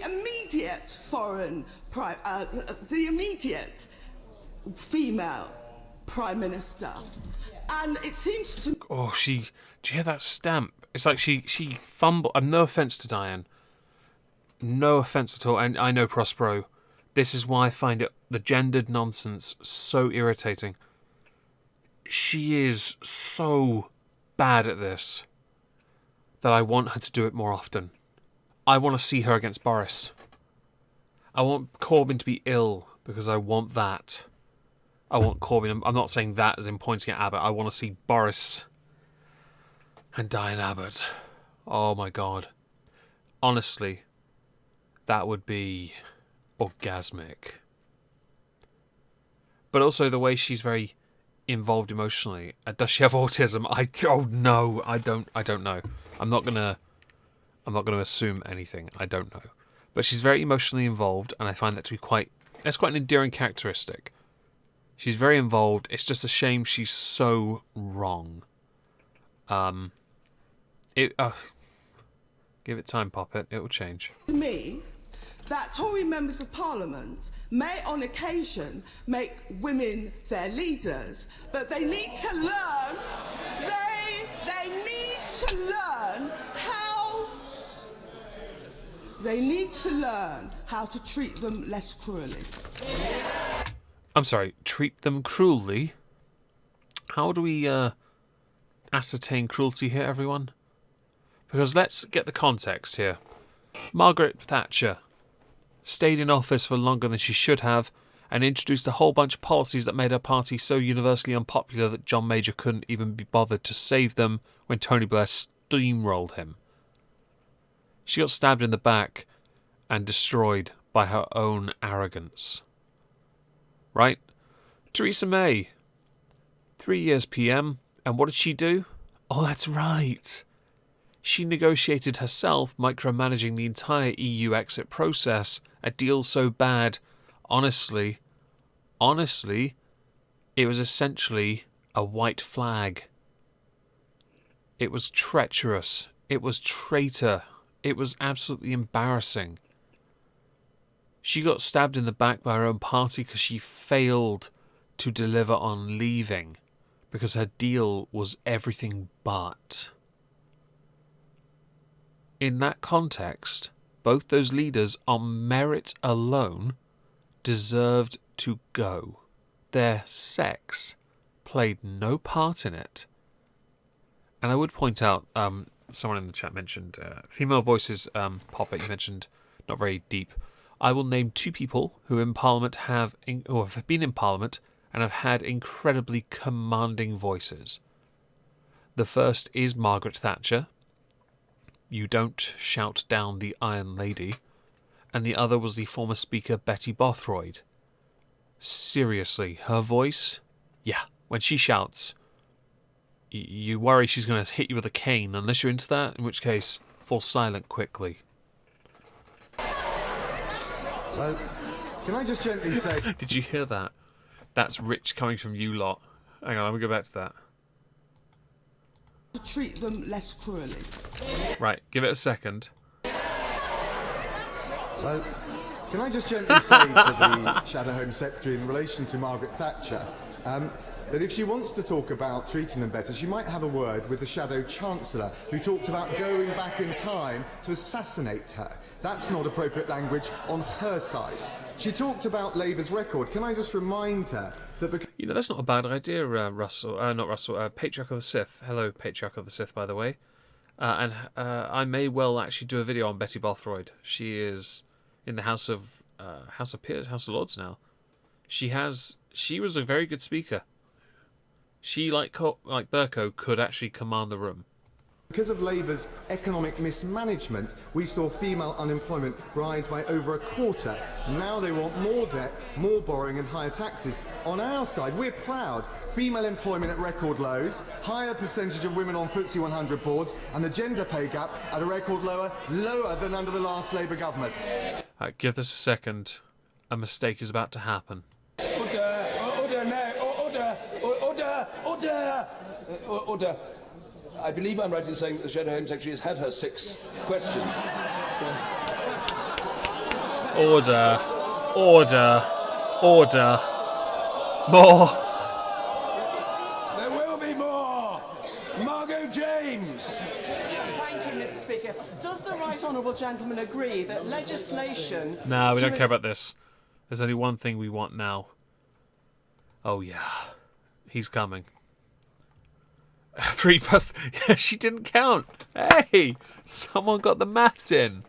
immediate the immediate female Prime Minister. And it seems to... Oh, do you hear that stamp? It's like she fumbled. No offence to Diane. No offence at all. And I know Prospero. This is why I find the gendered nonsense so irritating. She is so bad at this that I want her to do it more often. I want to see her against Boris. I want Corbyn to be ill because I want that. I want Corbyn. I'm not saying that as in pointing at Abbott. I want to see Boris and Diane Abbott. Oh my God. Honestly, that would be orgasmic. But also the way she's very involved emotionally. Does she have autism? No, I don't know. I'm not gonna assume anything. I don't know. But she's very emotionally involved, and I find that to be that's quite an endearing characteristic. She's very involved. It's just a shame she's so wrong. Give it time, Poppet. It will change. To me, that Tory members of Parliament may on occasion make women their leaders, but they need to learn, they need to learn how to treat them less cruelly. I'm sorry, treat them cruelly? How do we ascertain cruelty here, everyone? Because let's get the context here. Margaret Thatcher stayed in office for longer than she should have and introduced a whole bunch of policies that made her party so universally unpopular that John Major couldn't even be bothered to save them when Tony Blair steamrolled him. She got stabbed in the back and destroyed by her own arrogance. Right? Theresa May. 3 years PM, and what did she do? Oh, that's right. She negotiated herself, micromanaging the entire EU exit process, a deal so bad, honestly, it was essentially a white flag. It was treacherous. It was traitor. It was absolutely embarrassing. She got stabbed in the back by her own party because she failed to deliver on leaving, because her deal was everything but. In that context, both those leaders on merit alone deserved to go. Their sex played no part in it. And I would point out, someone in the chat mentioned female voices pop it. You mentioned not very deep. I will name two people who in Parliament have been in Parliament and have had incredibly commanding voices. The first is Margaret Thatcher. You don't shout down the Iron Lady. And the other was the former Speaker Betty Bothroyd. Seriously, her voice? Yeah, when she shouts, you worry she's going to hit you with a cane, unless you're into that, in which case, fall silent quickly. Can I just gently say... Did you hear that? That's rich coming from you lot. Hang on, let me go back to that. To treat them less cruelly. Right, give it a second. So, can I just gently say to the Shadow Home Secretary in relation to Margaret Thatcher, that if she wants to talk about treating them better, she might have a word with the Shadow Chancellor, who talked about going back in time to assassinate her. That's not appropriate language on her side. She talked about Labour's record. Can I just remind her that because... You know, that's not a bad idea, Patriarch of the Sith. Hello, Patriarch of the Sith, by the way. I may well actually do a video on Betty Bothroyd. She is in the House of Peers, House of Lords now. She was a very good speaker. She, like Burko, could actually command the room. Because of Labour's economic mismanagement, we saw female unemployment rise by over a quarter. Now they want more debt, more borrowing and higher taxes. On our side, we're proud. Female employment at record lows, higher percentage of women on FTSE 100 boards, and the gender pay gap at a record lower than under the last Labour government. Give this a second. A mistake is about to happen. Order. I believe I'm right in saying that the Shadow Home Secretary has had her 6 questions. Order. More. There will be more. Margot James. Thank you, Mr. Speaker. Does the right honourable gentleman agree that legislation... No, we don't care about this. There's only one thing we want now. Oh, yeah. He's coming. 3 plus... Yeah, she didn't count. Hey! Someone got the maths in.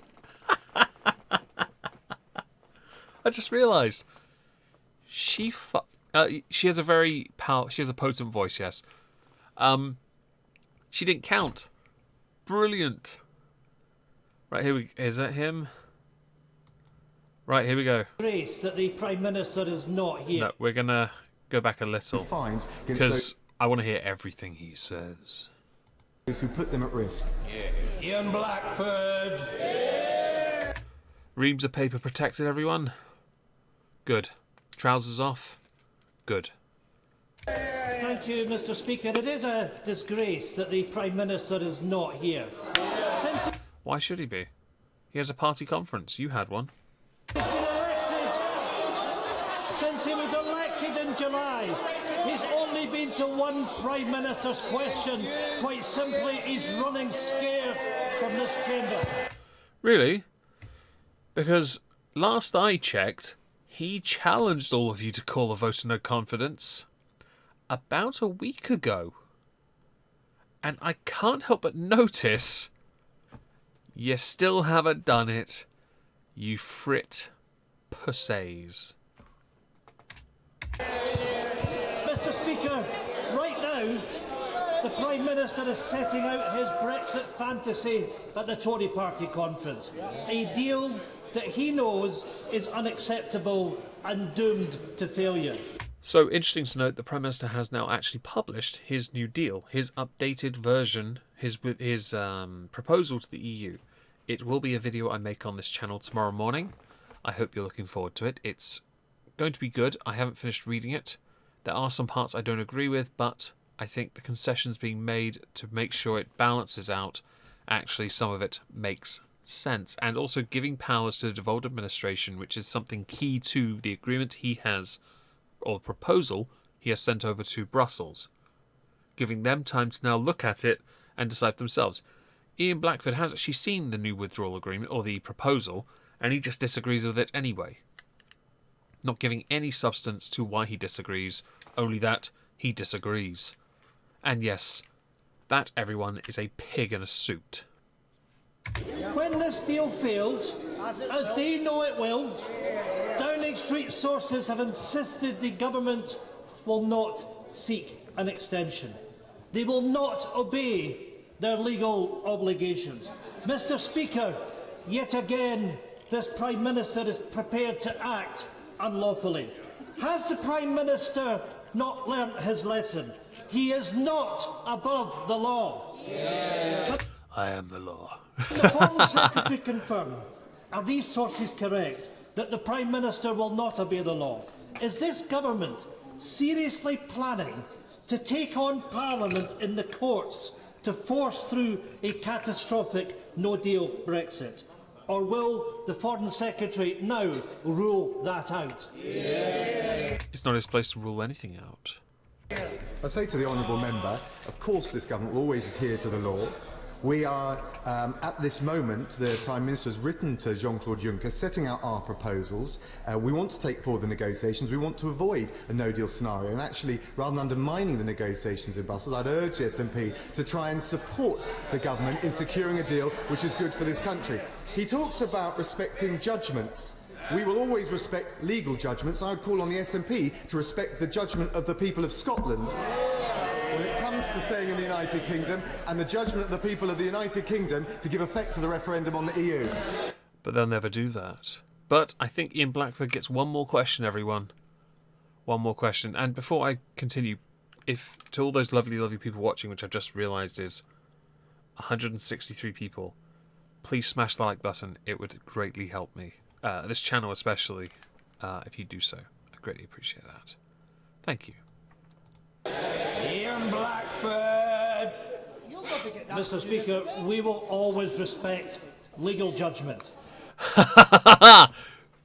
I just realised. She has a very she has a potent voice, yes. She didn't count. Brilliant. Right, is that him? Right, here we go. Grace that the Prime Minister is not here. No, we're going to go back a little. Because I want to hear everything he says. Who put them at risk. Ian Blackford. Reams of paper protected, everyone. Good. Trousers off. Good. Thank you, Mr. Speaker. It is a disgrace that the Prime Minister is not here. Why should he be? He has a party conference. You had one. He's been elected. Since he was elected in July, he's only been to one Prime Minister's question. Quite simply, he's running scared from this chamber. Really? Because last I checked, he challenged all of you to call a vote of no confidence about a week ago. And I can't help but notice You still haven't done it, you frit pussies. Mr. Speaker, right now, the Prime Minister is setting out his Brexit fantasy at the Tory party conference. A deal that he knows is unacceptable and doomed to failure. So, interesting to note, the Prime Minister has now actually published his new deal, his updated version, his proposal to the EU. It will be a video I make on this channel tomorrow morning. I hope you're looking forward to it. It's going to be good. I haven't finished reading it. There are some parts I don't agree with, but I think the concessions being made to make sure it balances out, actually some of it makes sense. And also giving powers to the devolved administration, which is something key to the agreement he has, or proposal he has sent over to Brussels, giving them time to now look at it and decide themselves. Ian Blackford has actually seen the new withdrawal agreement, or the proposal, and he just disagrees with it anyway. Not giving any substance to why he disagrees, only that he disagrees. And yes, that, everyone, is a pig in a suit. When this deal fails, as they know it will, Downing Street sources have insisted the government will not seek an extension. They will not obey their legal obligations. Mr. Speaker, yet again, this Prime Minister is prepared to act unlawfully. Has the Prime Minister not learnt his lesson? He is not above the law. I am the law. Can the Foreign Secretary confirm, are these sources correct, that the Prime Minister will not obey the law? Is this government seriously planning to take on Parliament in the courts to force through a catastrophic no-deal Brexit? Or will the Foreign Secretary now rule that out? It's not his place to rule anything out. I say to the honourable member, of course this government will always adhere to the law. We are, at this moment, the Prime Minister has written to Jean-Claude Juncker setting out our proposals. We want to take forward the negotiations. We want to avoid a no-deal scenario. And actually, rather than undermining the negotiations in Brussels, I'd urge the SNP to try and support the government in securing a deal which is good for this country. He talks about respecting judgments. We will always respect legal judgments. I would call on the SNP to respect the judgment of the people of Scotland when it comes to staying in the United Kingdom, and the judgment of the people of the United Kingdom to give effect to the referendum on the EU. But they'll never do that. But I think Ian Blackford gets one more question, everyone. One more question. And before I continue, if to all those lovely, lovely people watching, which I've just realised is 163 people, please smash the like button. It would greatly help me. This channel especially, if you do so. I greatly appreciate that. Thank you. Ian Blackford! Mr. Speaker, we will always respect legal judgment.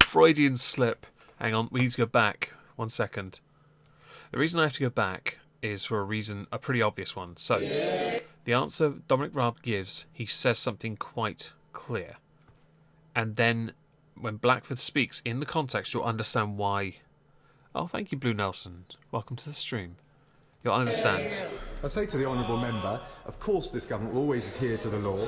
Freudian slip. Hang on, we need to go back. 1 second. The reason I have to go back is for a pretty obvious one. So, the answer Dominic Raab gives, he says something quite clear. And then, when Blackford speaks, in the context, you'll understand why. Oh, thank you, Blue Nelson. Welcome to the stream. You'll understand. I say to the honourable member, of course this government will always adhere to the law.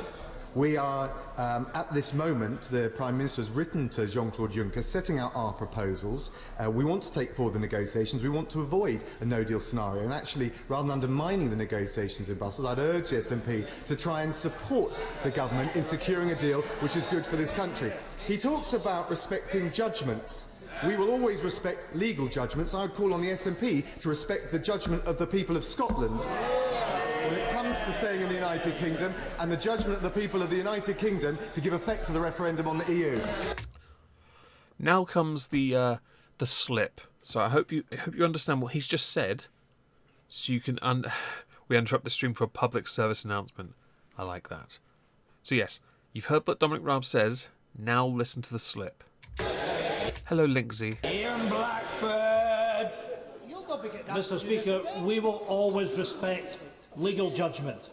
We are, at this moment, the Prime Minister has written to Jean-Claude Juncker setting out our proposals. We want to take forward the negotiations. We want to avoid a no-deal scenario. And actually, rather than undermining the negotiations in Brussels, I'd urge the SNP to try and support the government in securing a deal which is good for this country. He talks about respecting judgments. We will always respect legal judgments. I would call on the SNP to respect the judgment of the people of Scotland when it comes to staying in the United Kingdom, and the judgment of the people of the United Kingdom to give effect to the referendum on the EU. Now comes the slip. So I hope you understand what he's just said. So you can we interrupt the stream for a public service announcement. I like that. So yes, you've heard what Dominic Raab says. Now listen to the slip. Hello, Linksy. Ian Blackford! Mr. Speaker, we will always respect legal judgment.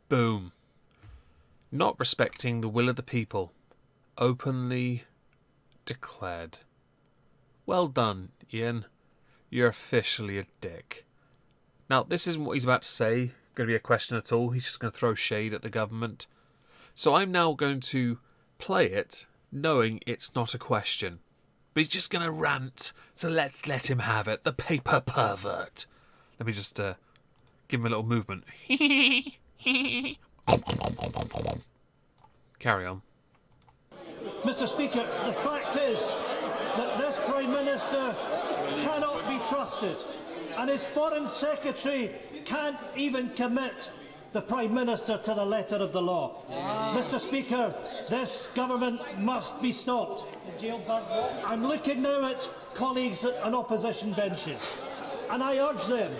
Boom. Not respecting the will of the people. Openly declared. Well done, Ian. You're officially a dick. Now, this isn't what he's about to say. Going to be a question at all. He's just going to throw shade at the government. So I'm now going to play it knowing it's not a question. But he's just going to rant, so let's let him have it. The paper pervert. Let me just give him a little movement. Carry on. Mr. Speaker, the fact is that this Prime Minister cannot be trusted, and his Foreign Secretary can't even commit the Prime Minister to the letter of the law. Mr. Speaker, this government must be stopped. I'm looking now at colleagues on opposition benches, and I urge them,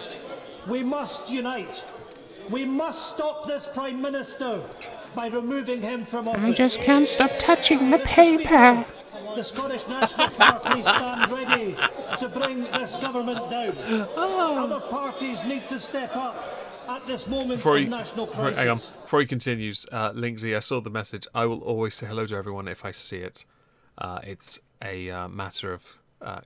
we must unite. We must stop this Prime Minister by removing him from office. I just can't stop touching the paper. The Scottish National Party stand ready to bring this government down. Other parties need to step up at this moment of national crisis. Hang on. Before he continues, Linksy, I saw the message. I will always say hello to everyone if I see it. It's a matter of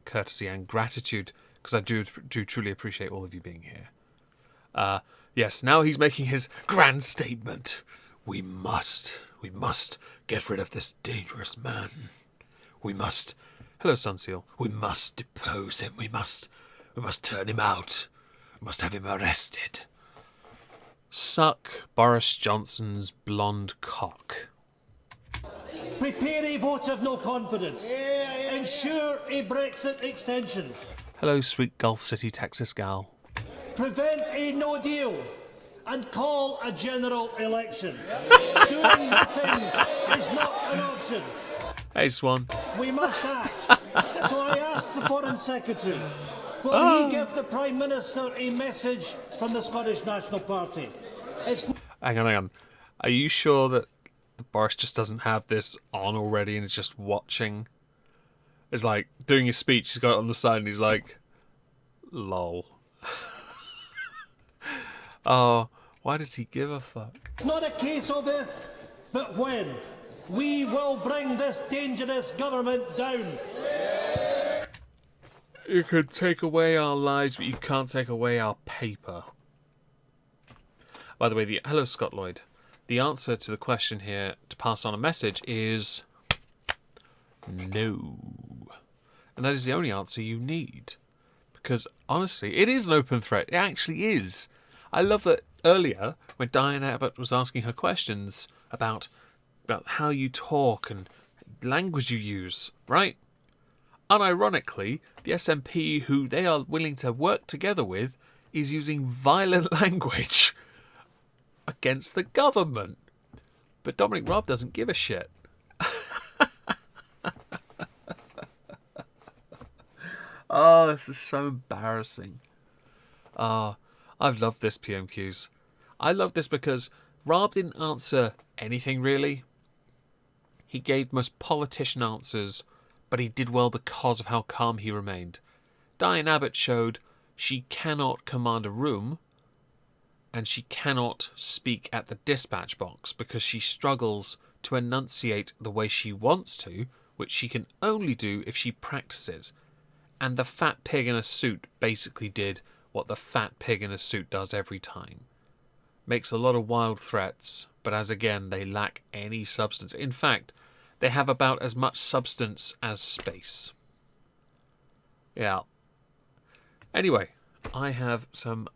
courtesy and gratitude, because I do truly appreciate all of you being here. Yes, now he's making his grand statement. We must get rid of this dangerous man. We must. Hello, Sunseal. We must depose him. We must turn him out. We must have him arrested. Suck Boris Johnson's blonde cock. Prepare a vote of no confidence. Ensure a Brexit extension. Hello, sweet Gulf City, Texas gal. Prevent a no deal and call a general election. Doing nothing is not an option. Hey, Swan. We must act. So I asked the Foreign Secretary, will he give the Prime Minister a message from the Scottish National Party? Hang on. Are you sure that Boris just doesn't have this on already and is just watching? It's like doing his speech, he's got it on the side and he's like, lol. Oh, why does he give a fuck? Not a case of if, but when. We will bring this dangerous government down. You could take away our lives, but you can't take away our paper. By the way, hello, Scott Lloyd. The answer to the question here to pass on a message is no. And that is the only answer you need. Because, honestly, it is an open threat. It actually is. I love that earlier, when DIANE ABBOT was asking her questions about how you talk and language you use, right? Unironically, the SNP who they are willing to work together with is using violent language against the government. But Dominic Raab doesn't give a shit. Oh, this is so embarrassing. I've loved this PMQs. I love this because Raab didn't answer anything really. He gave most politician answers, but he did well because of how calm he remained. DIANE ABBOT showed she cannot command a room and she cannot speak at the dispatch box because she struggles to enunciate the way she wants to, which she can only do if she practices. And the fat pig in a suit basically did what the fat pig in a suit does every time. Makes a lot of wild threats, but as again, they lack any substance. In fact, they have about as much substance as space. Yeah. Anyway, I have some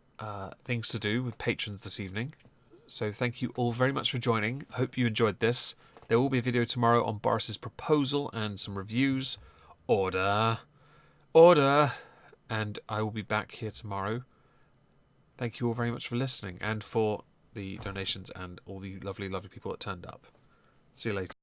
things to do with patrons this evening. So thank you all very much for joining. I hope you enjoyed this. There will be a video tomorrow on Boris's proposal and some reviews. Order. And I will be back here tomorrow. Thank you all very much for listening and for the donations and all the lovely, lovely people that turned up. See you later.